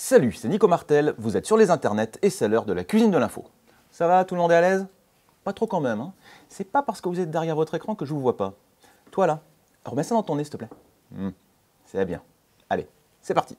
Salut, c'est Nico Martel, vous êtes sur les internets et c'est l'heure de la cuisine de l'info. Ça va, tout le monde est à l'aise? Pas trop quand même, hein. C'est pas parce que vous êtes derrière votre écran que je vous vois pas. Toi là, remets ça dans ton nez s'il te plaît. C'est bien. Allez, c'est parti.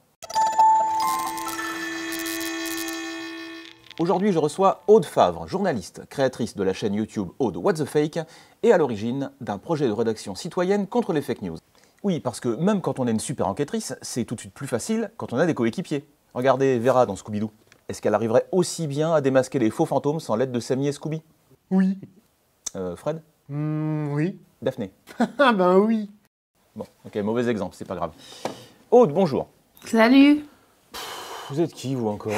Aujourd'hui, je reçois Aude Favre, journaliste, créatrice de la chaîne YouTube Aude What the Fake et à l'origine d'un projet de rédaction citoyenne contre les fake news. Oui, parce que même quand on est une super enquêtrice, c'est tout de suite plus facile quand on a des coéquipiers. Regardez Vera dans Scooby-Doo. Est-ce qu'elle arriverait aussi bien à démasquer les faux fantômes sans l'aide de Sammy et Scooby? Oui. Fred? Oui. Daphné? Ah ben oui. Bon, ok, mauvais exemple, c'est pas grave. Aude, bonjour. Salut. Vous êtes qui, vous, encore?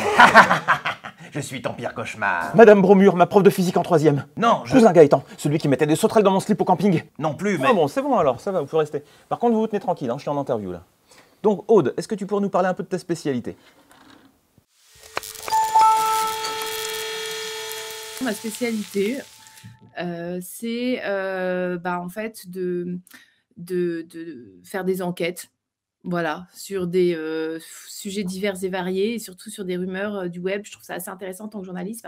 Je suis ton pire cauchemar. Madame Bromure, ma prof de physique en 3e. Non, je... Cousin Gaëtan, celui qui mettait des sauterelles dans mon slip au camping. Non plus, mais... Ah bon, c'est bon alors, ça va, vous pouvez rester. Par contre, vous vous tenez tranquille, hein, je suis en interview, là. Donc, Aude, est-ce que tu pourrais nous parler un peu de ta spécialité? Ma spécialité, c'est en fait de faire des enquêtes, voilà, sur des sujets divers et variés, et surtout sur des rumeurs du web. Je trouve ça assez intéressant en tant que journaliste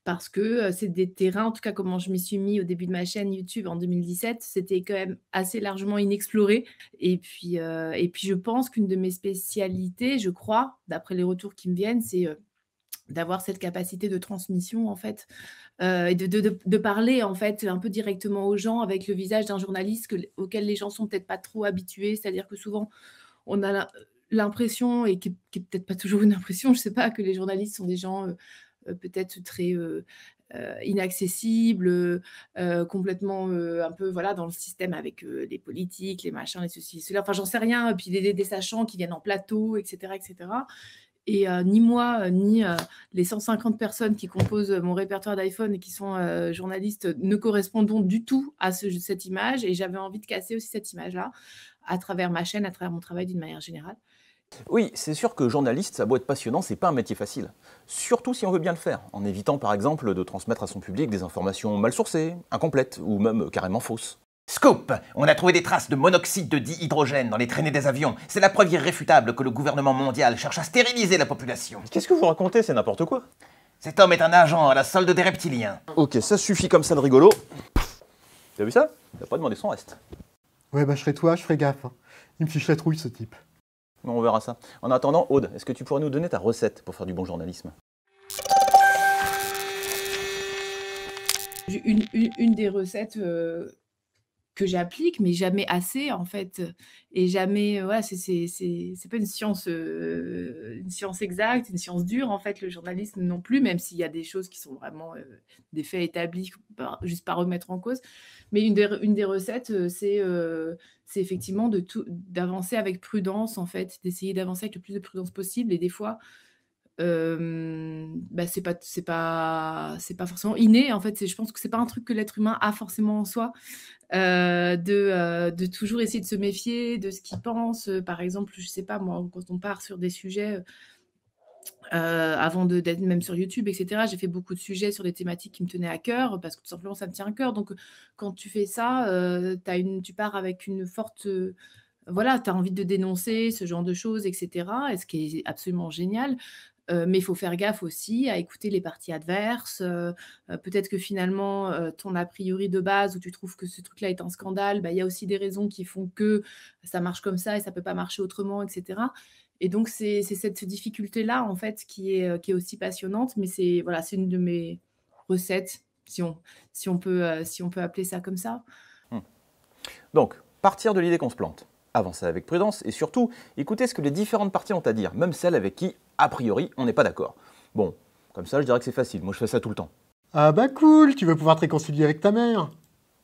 parce que c'est des terrains, en tout cas comment je m'y suis mis au début de ma chaîne YouTube en 2017, c'était quand même assez largement inexploré. Et puis je pense qu'une de mes spécialités, je crois, d'après les retours qui me viennent, c'est d'avoir cette capacité de transmission en fait, et de parler en fait un peu directement aux gens avec le visage d'un journaliste auquel les gens sont peut-être pas trop habitués. C'est-à-dire que souvent on a l'impression, et qui est peut-être pas toujours une impression, je sais pas, que les journalistes sont des gens peut-être très inaccessibles, complètement un peu voilà dans le système avec les politiques, les machins, les ceci, cela. Enfin, j'en sais rien. Et puis des sachants qui viennent en plateau, etc., etc. Et ni moi, ni les 150 personnes qui composent mon répertoire d'iPhone et qui sont journalistes ne correspondons du tout à cette image. Et j'avais envie de casser aussi cette image-là à travers ma chaîne, à travers mon travail d'une manière générale. Oui, c'est sûr que journaliste, ça a beau être passionnant, c'est pas un métier facile. Surtout si on veut bien le faire, en évitant par exemple de transmettre à son public des informations mal sourcées, incomplètes ou même carrément fausses. Scoop! On a trouvé des traces de monoxyde de dihydrogène dans les traînées des avions. C'est la preuve irréfutable que le gouvernement mondial cherche à stériliser la population. Qu'est-ce que vous racontez? C'est n'importe quoi. Cet homme est un agent à la solde des reptiliens. Ok, ça suffit comme ça de rigolo. T'as vu ça? Il n'a pas demandé son reste. Ouais, bah je serais toi, je ferais gaffe. Hein. Il me fiche la trouille, ce type. Bon, on verra ça. En attendant, Aude, est-ce que tu pourrais nous donner ta recette pour faire du bon journalisme? Une des recettes que j'applique, mais jamais assez en fait, et jamais, voilà, c'est pas une science exacte, une science dure en fait, le journalisme non plus, même s'il y a des choses qui sont vraiment des faits établis, juste pas remettre en cause. Mais une des recettes, c'est effectivement d'avancer avec prudence en fait, d'essayer d'avancer avec le plus de prudence possible. Et des fois, c'est pas forcément inné en fait. Je pense que c'est pas un truc que l'être humain a forcément en soi, de toujours essayer de se méfier de ce qu'il pense. Par exemple, je sais pas moi, quand on part sur des sujets, avant d'être même sur YouTube, etc., j'ai fait beaucoup de sujets sur des thématiques qui me tenaient à cœur, parce que tout simplement ça me tient à cœur. Donc quand tu fais ça, tu pars avec une forte, voilà, tu as envie de dénoncer ce genre de choses, etc., et ce qui est absolument génial. Mais il faut faire gaffe aussi à écouter les parties adverses. Peut-être que finalement, ton a priori de base, où tu trouves que ce truc-là est un scandale, il y a aussi des raisons qui font que ça marche comme ça et ça ne peut pas marcher autrement, etc. Et donc, c'est cette difficulté-là, en fait, qui est aussi passionnante. Mais c'est une de mes recettes, si on peut appeler ça comme ça. Donc, partir de l'idée qu'on se plante, avancer avec prudence et surtout, écouter ce que les différentes parties ont à dire, même celles avec qui, a priori, on n'est pas d'accord. Bon, comme ça, je dirais que c'est facile. Moi, je fais ça tout le temps. Ah bah cool, tu vas pouvoir te réconcilier avec ta mère.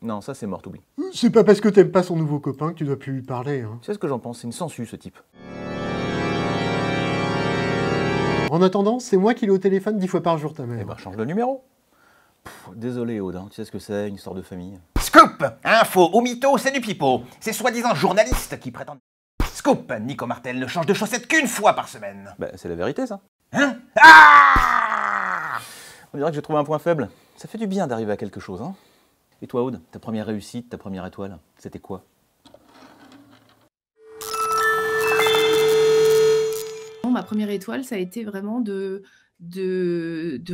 Non, ça, c'est mort, t'oublies. C'est pas parce que t'aimes pas son nouveau copain que tu dois plus lui parler. Hein. Tu sais ce que j'en pense? C'est une sangsue, ce type. En attendant, c'est moi qui l'ai au téléphone 10 fois par jour, ta mère. Eh ben, change le numéro. Désolé, Aude, hein, tu sais ce que c'est, une histoire de famille. Scoop! Info ou mytho, c'est du pipeau. C'est soi-disant journaliste qui prétendent... Scoop! Nico Martel ne change de chaussettes qu'une fois par semaine. Bah, c'est la vérité, ça. Hein? Ah! On dirait que j'ai trouvé un point faible. Ça fait du bien d'arriver à quelque chose, hein. Et toi, Aude, ta première réussite, ta première étoile, c'était quoi? première étoile, ça a été vraiment de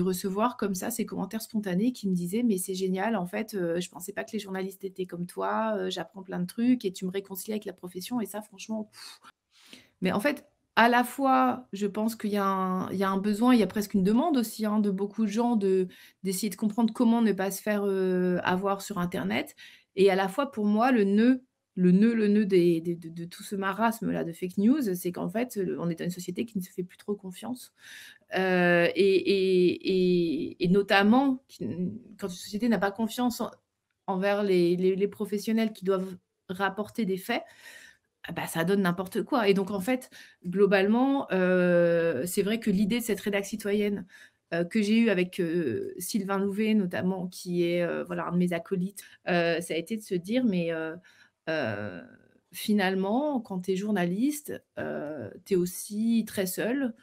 recevoir comme ça ces commentaires spontanés qui me disaient: «Mais c'est génial, en fait, je pensais pas que les journalistes étaient comme toi, j'apprends plein de trucs et tu me réconcilies avec la profession» et ça franchement mais en fait, à la fois, je pense qu'il y a un besoin, il y a presque une demande aussi, hein, de beaucoup de gens d'essayer de comprendre comment ne pas se faire, avoir sur internet et à la fois pour moi le nœud de tout ce marasme-là de fake news, c'est qu'en fait, on est dans une société qui ne se fait plus trop confiance. Et notamment quand une société n'a pas confiance envers les professionnels qui doivent rapporter des faits, ah bah, ça donne n'importe quoi et donc en fait, globalement, c'est vrai que l'idée de cette rédac citoyenne, que j'ai eue avec, Sylvain Louvet notamment qui est, voilà un de mes acolytes, ça a été de se dire: «Mais heu, finalement quand tu es journaliste, tu es aussi très seul,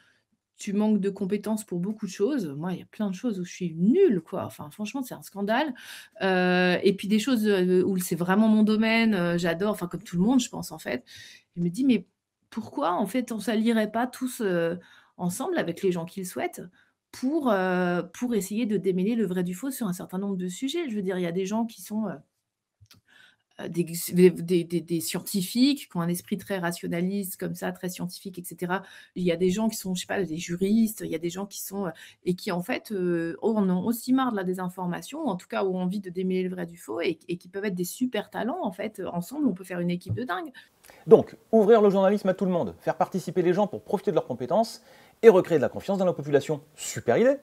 tu manques de compétences pour beaucoup de choses. Moi, il y a plein de choses où je suis nulle, quoi. Enfin, franchement, c'est un scandale. Et puis des choses, où c'est vraiment mon domaine, j'adore, enfin comme tout le monde, je pense, en fait. Je me dis: «Mais pourquoi, en fait, on s'allierait pas tous, ensemble avec les gens qui le souhaitent pour essayer de démêler le vrai du faux sur un certain nombre de sujets?» Je veux dire, il y a des gens qui sont, des scientifiques qui ont un esprit très rationaliste comme ça, très scientifique et cetera. Il y a des gens qui sont, je sais pas, des juristes, il y a des gens qui sont, et qui en fait, en ont aussi marre de la désinformation, ou en tout cas ont envie de démêler le vrai du faux et qui peuvent être des super talents en fait. Ensemble, on peut faire une équipe de dingue. Donc, ouvrir le journalisme à tout le monde, faire participer les gens pour profiter de leurs compétences et recréer de la confiance dans la population. Super idée.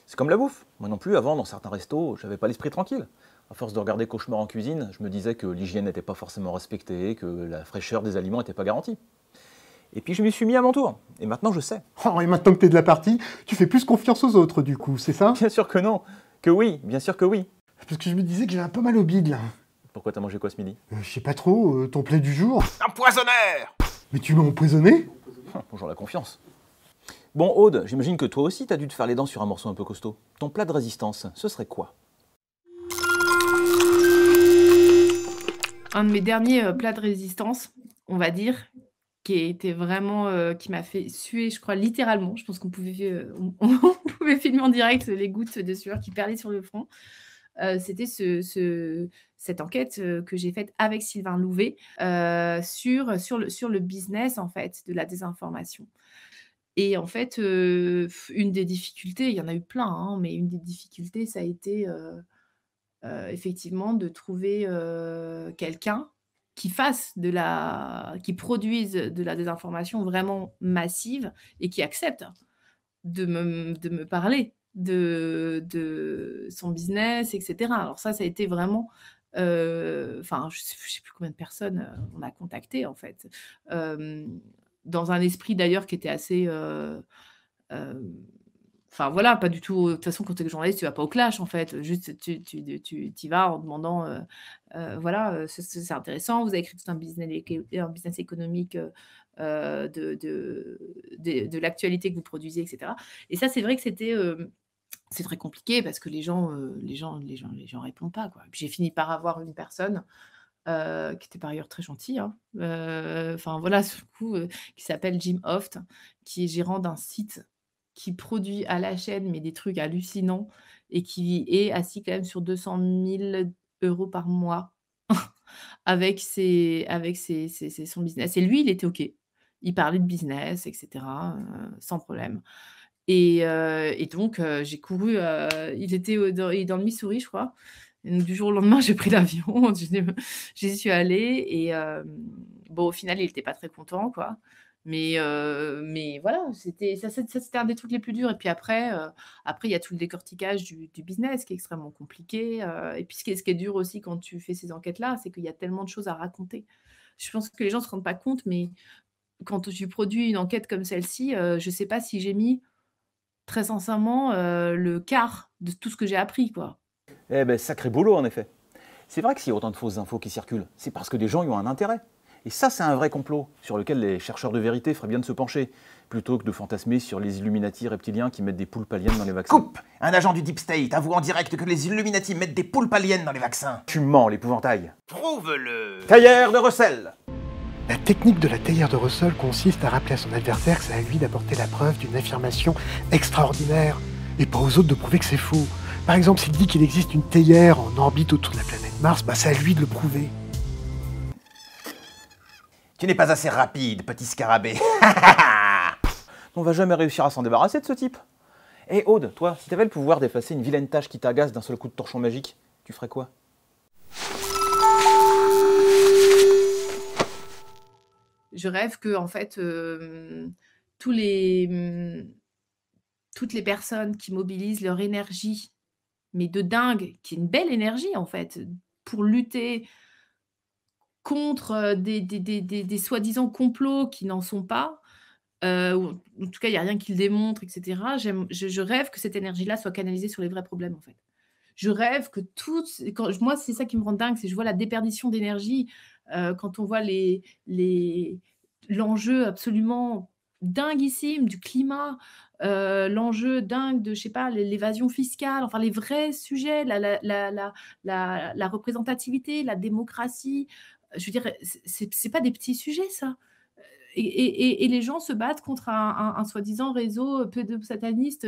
C'est comme la bouffe. Moi non plus, avant, dans certains restos, j'avais pas l'esprit tranquille. À force de regarder Cauchemar en cuisine, je me disais que l'hygiène n'était pas forcément respectée, que la fraîcheur des aliments n'était pas garantie. Et puis je m'y suis mis à mon tour, et maintenant je sais. Oh, et maintenant que t'es de la partie, tu fais plus confiance aux autres, du coup, c'est ça? Bien sûr que non, que oui, bien sûr que oui. Parce que je me disais que j'avais un peu mal au bide, là. Pourquoi t'as mangé quoi ce midi? Je sais pas trop, ton plat du jour. Un poisonneur! Mais tu m'as empoisonné? Bonjour la confiance. Bon Aude, j'imagine que toi aussi t'as dû te faire les dents sur un morceau un peu costaud. Ton plat de résistance, ce serait quoi? Un de mes derniers, plats de résistance, on va dire, qui était vraiment, qui m'a fait suer, je crois littéralement. Je pense qu'on pouvait on pouvait filmer en direct les gouttes de sueur qui perlaient sur le front. C'était cette enquête, que j'ai faite avec Sylvain Louvet, sur le business, en fait, de la désinformation. Et en fait, une des difficultés, il y en a eu plein, hein, mais une des difficultés, ça a été, effectivement de trouver, quelqu'un qui produise de la désinformation vraiment massive et qui accepte de me parler de son business et cetera. Alors ça a été vraiment, enfin je sais plus combien de personnes, on a contacté en fait, dans un esprit d'ailleurs qui était assez, hem enfin voilà, pas du tout, de toute façon quand tu es journaliste, tu vas pas au clash en fait, juste tu y vas en demandant, voilà, c'est intéressant, vous avez écrit tout un business économique, de l'actualité que vous produisez et cetera et ça, c'est vrai que c'est très compliqué parce que les gens répondent pas, quoi. Puis j'ai fini par avoir une personne, qui était par ailleurs très gentil, hein, enfin voilà, sur le coup, qui s'appelle Jim Hoft, qui est gérant d'un site qui produit à la chaîne, mais des trucs hallucinants et qui est assis quand même sur 200 000 € par mois avec son business et lui, il était OK. Il parlait de business et cetera, sans problème et donc j'ai couru, il est dans le Missouri, je crois. Et donc du jour au lendemain, j'ai pris l'avion, j'y suis allée et bon, au final, il était pas très content, quoi. Mais voilà, c'était un des trucs les plus durs et puis après il y a tout le décortiquage du business qui est extrêmement compliqué, et puis ce qui est dur aussi quand tu fais ces enquêtes-là, c'est qu'il y a tellement de choses à raconter. Je pense que les gens se rendent pas compte, mais quand tu produis une enquête comme celle-ci, je sais pas si j'ai mis, très sincèrement, le quart de tout ce que j'ai appris, quoi. Eh ben, sacré boulot en effet. C'est vrai que s'il y a autant de fausses infos qui circulent, c'est parce que des gens y ont un intérêt. Et ça, c'est un vrai complot sur lequel les chercheurs de vérité feraient bien de se pencher, plutôt que de fantasmer sur les Illuminati reptiliens qui mettent des poulpes aliens dans les vaccins. Coupe! Un agent du Deep State avoue en direct que les Illuminati mettent des poulpes aliens dans les vaccins. Tu mens, l'épouvantail. Prouve-le! Taillère de recel. La technique de la théière de Russell consiste à rappeler à son adversaire que c'est à lui d'apporter la preuve d'une affirmation extraordinaire, et pas aux autres de prouver que c'est faux. Par exemple, s'il dit qu'il existe une théière en orbite autour de la planète Mars, c'est à lui de le prouver. Tu n'es pas assez rapide, petit scarabée. On va jamais réussir à s'en débarrasser de ce type. Et Aude, toi, si t'avais le pouvoir d'effacer une vilaine tâche qui t'agace d'un seul coup de torchon magique, tu ferais quoi? Je rêve que, en fait, tous les, toutes les personnes qui mobilisent leur énergie, mais de dingue, qui est une belle énergie, en fait, pour lutter contre des soi-disant complots qui n'en sont pas, ou en tout cas, il y a rien qui le démontre, et cetera. Je rêve que cette énergie-là soit canalisée sur les vrais problèmes, en fait. Je rêve que toutes quand moi, c'est ça qui me rend dingue, c'est que je vois la déperdition d'énergie, quand on voit l'enjeu absolument dinguissime du climat, l'enjeu dingue de, je sais pas, l'évasion fiscale, enfin les vrais sujets, la représentativité, la démocratie. Je veux dire, c'est pas des petits sujets ça. Et les gens se battent contre un soi-disant réseau pédosataniste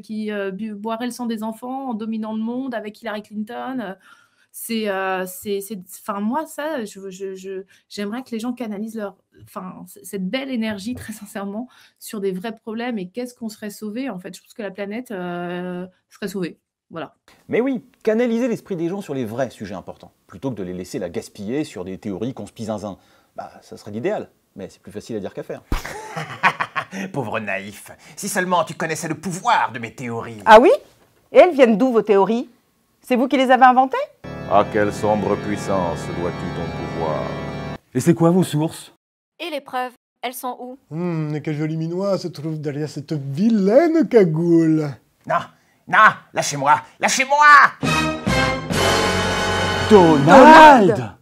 qui boirait le sang des enfants en dominant le monde avec Hillary Clinton. Enfin, moi, ça, j'aimerais que les gens canalisent cette belle énergie, très sincèrement, sur des vrais problèmes. Et qu'est-ce qu'on serait sauvé, en fait? Je pense que la planète serait sauvée. Voilà. Mais oui, canaliser l'esprit des gens sur les vrais sujets importants, plutôt que de les laisser la gaspiller sur des théories conspi-zinzin. Ça serait l'idéal, mais c'est plus facile à dire qu'à faire. Pauvre naïf. Si seulement tu connaissais le pouvoir de mes théories. Ah oui? Et elles viennent d'où, vos théories? C'est vous qui les avez inventées? À quelle sombre puissance dois-tu ton pouvoir? Et c'est quoi vos sources? Et les preuves, elles sont où? Mais quel joli minois se trouve derrière cette vilaine cagoule. Non, non, lâchez-moi, lâchez-moi! Donald!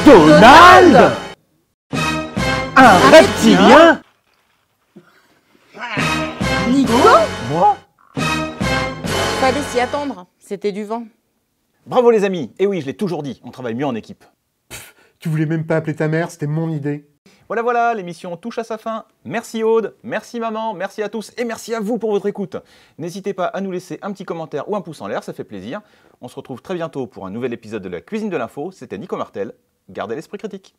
Donald! Un reptilien? Nico? Moi? Fallait s'y attendre, c'était du vent. Bravo les amis! Et oui, je l'ai toujours dit, on travaille mieux en équipe. Tu voulais même pas appeler ta mère, c'était mon idée. Voilà, l'émission touche à sa fin. Merci Aude, merci maman, merci à tous et merci à vous pour votre écoute. N'hésitez pas à nous laisser un petit commentaire ou un pouce en l'air, ça fait plaisir. On se retrouve très bientôt pour un nouvel épisode de la Cuisine de l'Info. C'était Nico Martel. Gardez l'esprit critique.